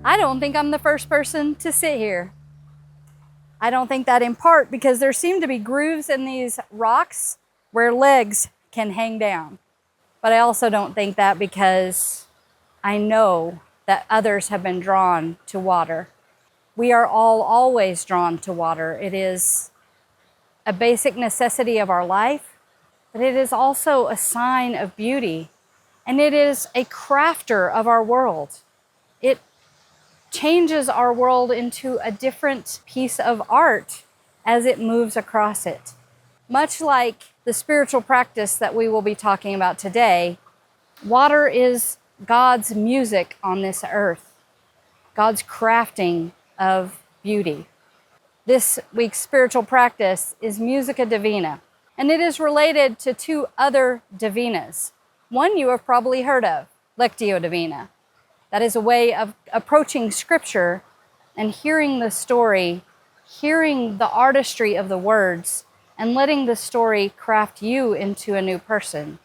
I don't think I'm the first person to sit here. I don't think that in part because there seem to be grooves in these rocks where legs can hang down. But I also don't think that because I know that others have been drawn to water. We are all always drawn to water. It is a basic necessity of our life, but it is also a sign of beauty, and it is a crafter of our world. It changes our world into a different piece of art as it moves across it. Much like the spiritual practice that we will be talking about today, water is God's music on this earth, God's crafting of beauty. This week's spiritual practice is Musica Divina, and it is related to two other divinas. One you have probably heard of, Lectio Divina. That is a way of approaching Scripture and hearing the story, hearing the artistry of the words, and letting the story craft you into a new person.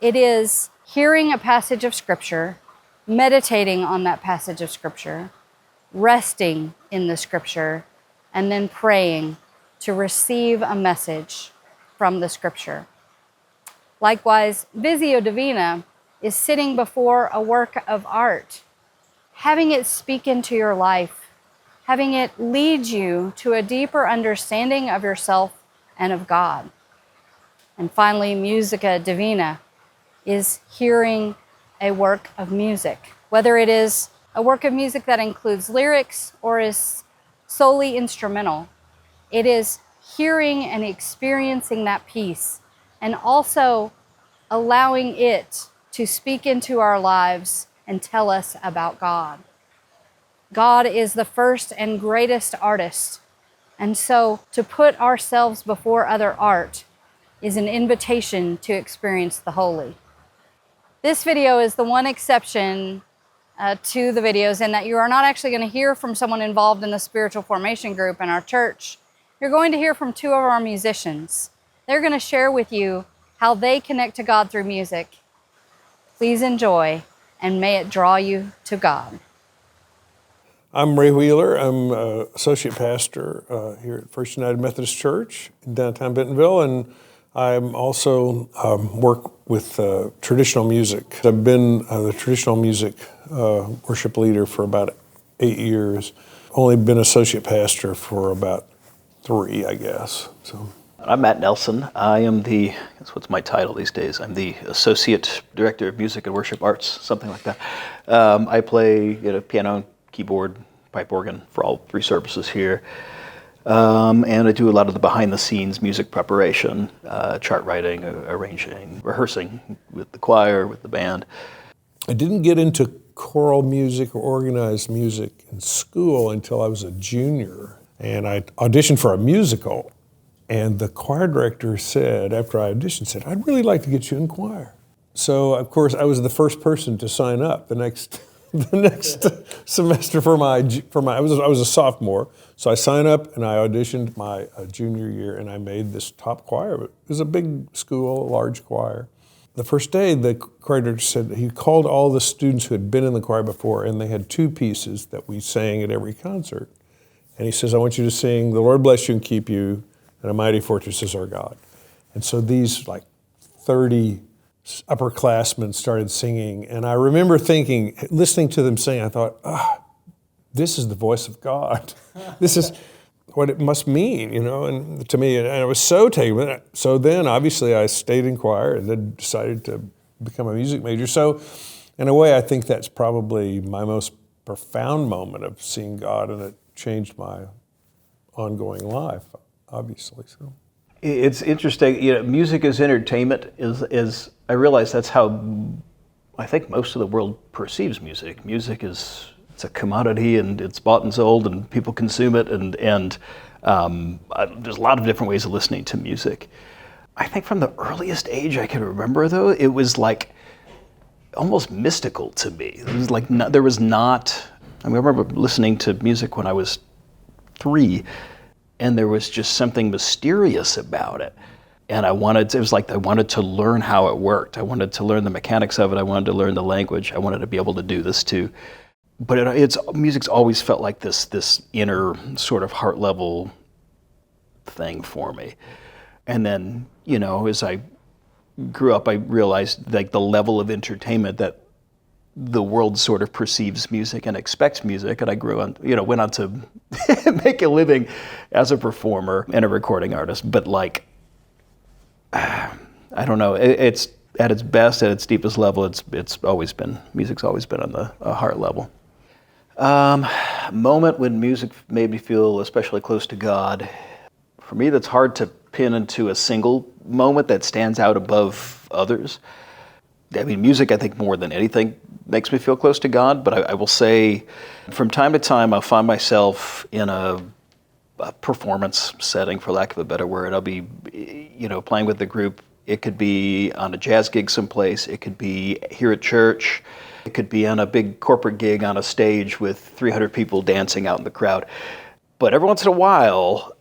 It is hearing a passage of Scripture, meditating on that passage of Scripture, resting in the Scripture, and then praying to receive a message from the Scripture. Likewise, Visio Divina is sitting before a work of art, having it speak into your life, having it lead you to a deeper understanding of yourself and of God. And finally, Musica Divina is hearing a work of music, whether it is a work of music that includes lyrics or is solely instrumental. It is hearing and experiencing that piece and also allowing it to speak into our lives and tell us about God. God is the first and greatest artist, and so to put ourselves before other art is an invitation to experience the holy. This video is the one exception to the videos in that you are not actually going to hear from someone involved in the spiritual formation group in our church. You're going to hear from two of our musicians. They're going to share with you how they connect to God through music. Please enjoy, and may it draw you to God. I'm Ray Wheeler. I'm associate pastor here at First United Methodist Church in downtown Bentonville, and I'm also work with traditional music. I've been the traditional music worship leader for about 8 years. Only been associate pastor for about 3, I guess. So. I'm Matt Nelson. I am that's what's my title these days. I'm the Associate Director of Music and Worship Arts, something like that. I play piano, keyboard, pipe organ for all 3 services here. And I do a lot of the behind-the-scenes music preparation, chart writing, arranging, rehearsing with the choir, with the band. I didn't get into choral music or organized music in school until I was a junior, and I auditioned for a musical. And the choir director said, after I auditioned, I'd really like to get you in choir. So, of course, I was the first person to sign up the next semester I was a sophomore. So I signed up and I auditioned my junior year, and I made this top choir. It was a big school, a large choir. The first day, the choir director said he called all the students who had been in the choir before, and they had 2 pieces that we sang at every concert. And he says, I want you to sing, "The Lord Bless You and Keep You, and a Mighty Fortress is Our God." And so these 30 upperclassmen started singing. And I remember listening to them sing, I thought, this is the voice of God. This is what it must mean, and to me, and I was so taken with it. So then obviously I stayed in choir and then decided to become a music major. So in a way, I think that's probably my most profound moment of seeing God, and it changed my ongoing life. Obviously, so. It's interesting, music as entertainment is I realize that's how I think most of the world perceives music. Music it's a commodity, and it's bought and sold, and people consume it, and there's a lot of different ways of listening to music. I think from the earliest age I can remember, though, it was almost mystical to me. It was I remember listening to music when I was 3, and there was just something mysterious about it. And I wanted to learn how it worked. I wanted to learn the mechanics of it. I wanted to learn the language. I wanted to be able to do this too. but music's always felt like this inner sort of heart level thing for me. And then, as I grew up, I realized like the level of entertainment that the world sort of perceives music and expects music. And I went on to make a living as a performer and a recording artist. But like, I don't know, it's at its best, at its deepest level, music's always been on the heart level. Moment when music made me feel especially close to God. For me, that's hard to pin into a single moment that stands out above others. I mean, music, I think, more than anything, makes me feel close to God. But I will say, from time to time, I'll find myself in a performance setting, for lack of a better word. I'll be, playing with the group. It could be on a jazz gig someplace. It could be here at church. It could be on a big corporate gig on a stage with 300 people dancing out in the crowd. But every once in a while,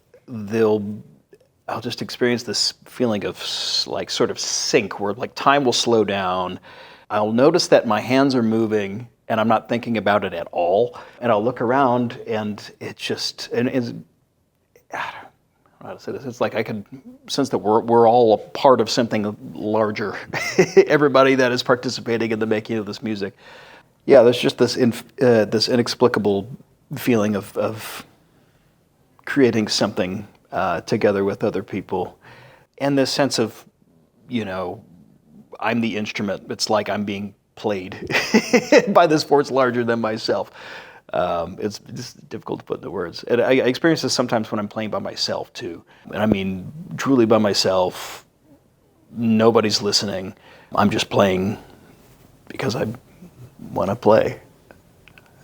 I'll just experience this feeling of like sort of sync, where like time will slow down. I'll notice that my hands are moving and I'm not thinking about it at all. And I'll look around and it's just, I don't know how to say this. It's like I could sense that we're all a part of something larger. Everybody that is participating in the making of this music. Yeah, there's just this inexplicable feeling of creating something together with other people, and this sense of, I'm the instrument. It's like I'm being played by this force larger than myself. It's just difficult to put into words. And I experience this sometimes when I'm playing by myself too. And I mean, truly by myself, nobody's listening. I'm just playing because I want to play.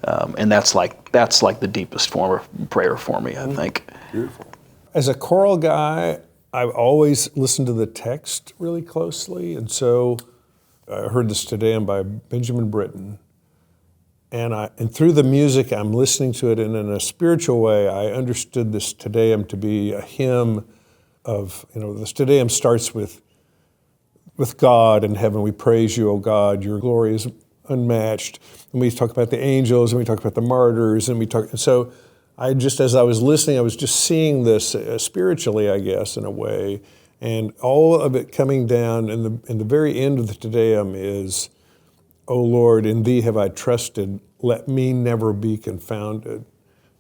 And that's like the deepest form of prayer for me, I think. Beautiful. As a choral guy, I've always listened to the text really closely, and so I heard this Te Deum by Benjamin Britten, and through the music, I'm listening to it, and in a spiritual way, I understood this Te Deum to be a hymn of, this Te Deum starts with God in heaven. We praise you, O God, your glory is unmatched. And we talk about the angels, and we talk about the martyrs, and so as I was listening, I was just seeing this spiritually, I guess, in a way, and all of it coming down, and the very end of the Te Deum is, O Lord, in thee have I trusted, let me never be confounded,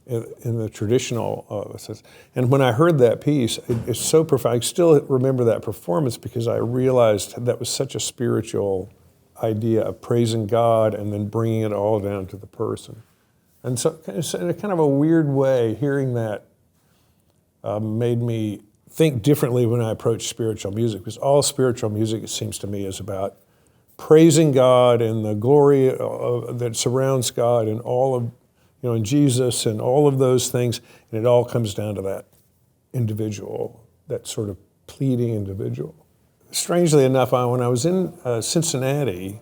in the traditional sense. And when I heard that piece, it's so profound. I still remember that performance because I realized that was such a spiritual idea of praising God and then bringing it all down to the person. And so in a kind of a weird way, hearing that made me think differently when I approach spiritual music, because all spiritual music, it seems to me, is about praising God and the glory that surrounds God and all of, and Jesus and all of those things, and it all comes down to that individual, that sort of pleading individual. Strangely enough, when I was in Cincinnati,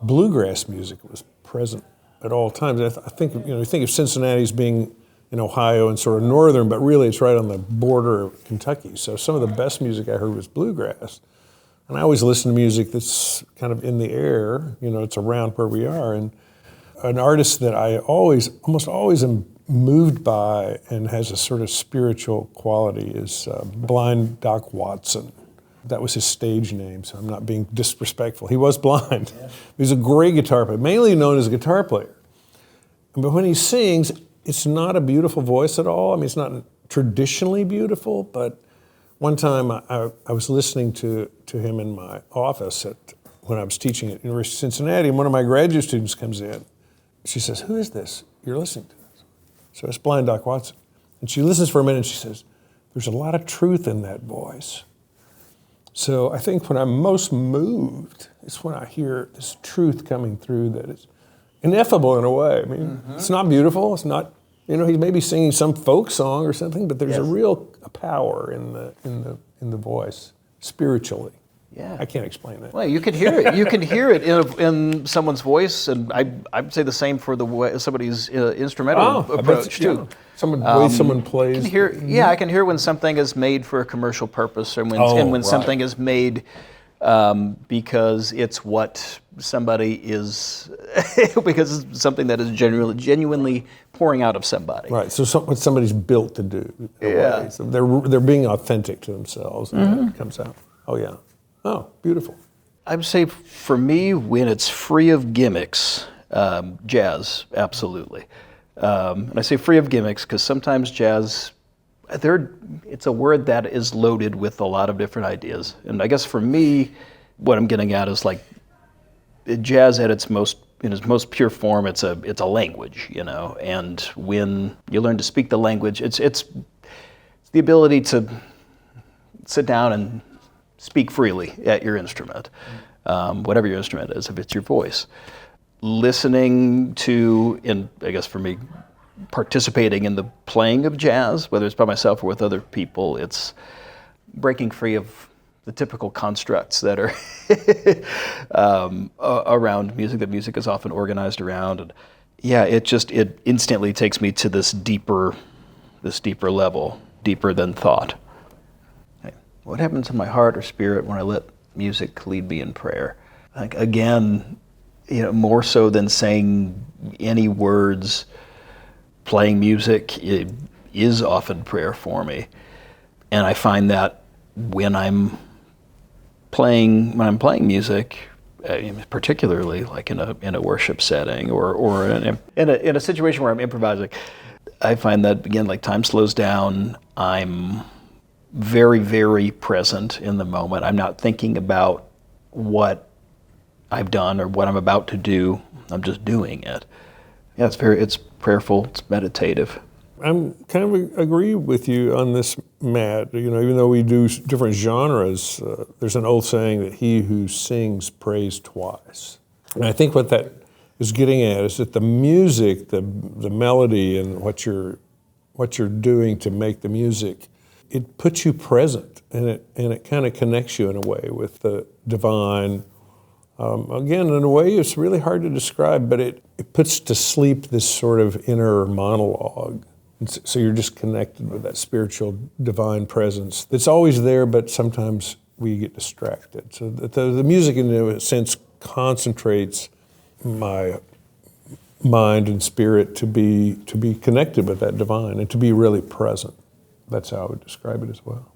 bluegrass music was present at all times. I think, you think of Cincinnati as being in Ohio and sort of northern, but really it's right on the border of Kentucky. So some of the best music I heard was bluegrass. And I always listen to music that's kind of in the air, it's around where we are. And an artist that I almost always am moved by and has a sort of spiritual quality is blind Doc Watson. That was his stage name, so I'm not being disrespectful. He was blind. Yeah. He's a great guitar player, mainly known as a guitar player. But when he sings, it's not a beautiful voice at all. I mean, it's not traditionally beautiful, but one time I was listening to him in my office when I was teaching at University of Cincinnati, and one of my graduate students comes in. She says, "Who is this you're listening to?" So it's blind Doc Watson. And she listens for a minute and she says, "There's a lot of truth in that voice." So I think when I'm most moved, it's when I hear this truth coming through that is ineffable in a way. I mean, It's not beautiful. It's not, he's maybe singing some folk song or something, but there's a real power in the voice spiritually. Yeah, I can't explain that. Well, you can hear it. You can hear it in someone's voice, and I'd say the same for somebody's instrumental approach too. Yeah. Someone plays. I can hear when something is made for a commercial purpose, or when something is made because it's what somebody is, because it's something that is genuinely pouring out of somebody. Right. So what somebody's built to do. In a way. So they're being authentic to themselves, and it comes out. Oh yeah. Oh, beautiful. I would say for me, when it's free of gimmicks, jazz, absolutely. And I say free of gimmicks because sometimes jazz, it's a word that is loaded with a lot of different ideas. And I guess for me, what I'm getting at is like jazz at its most pure form. It's a language, you know. And when you learn to speak the language, it's the ability to sit down and speak freely at your instrument, whatever your instrument is, if it's your voice. Listening to, and I guess for me, participating in the playing of jazz, whether it's by myself or with other people, it's breaking free of the typical constructs that are around music, that music is often organized around. And yeah, it instantly takes me to this deeper level, deeper than thought. What happens in my heart or spirit when I let music lead me in prayer? Like, again, you know, more so than saying any words, playing music is often prayer for me. And I find that when I'm playing music, particularly like in a worship setting or in a situation where I'm improvising, I find that again, like time slows down. I'm very, very present in the moment. I'm not thinking about what I've done or what I'm about to do. I'm just doing it. Yeah, it's prayerful, it's meditative. I'm kind of agree with you on this, Matt. You know, even though we do different genres, there's an old saying that he who sings prays twice. And I think what that is getting at is that the music, the melody, and what you're doing to make the music, it puts you present, and it kind of connects you in a way with the divine. Again, in a way, it's really hard to describe, but it puts to sleep this sort of inner monologue. And so you're just connected with that spiritual divine presence that's always there, but sometimes we get distracted. So the music, in a sense, concentrates my mind and spirit to be connected with that divine and to be really present. That's how I would describe it as well.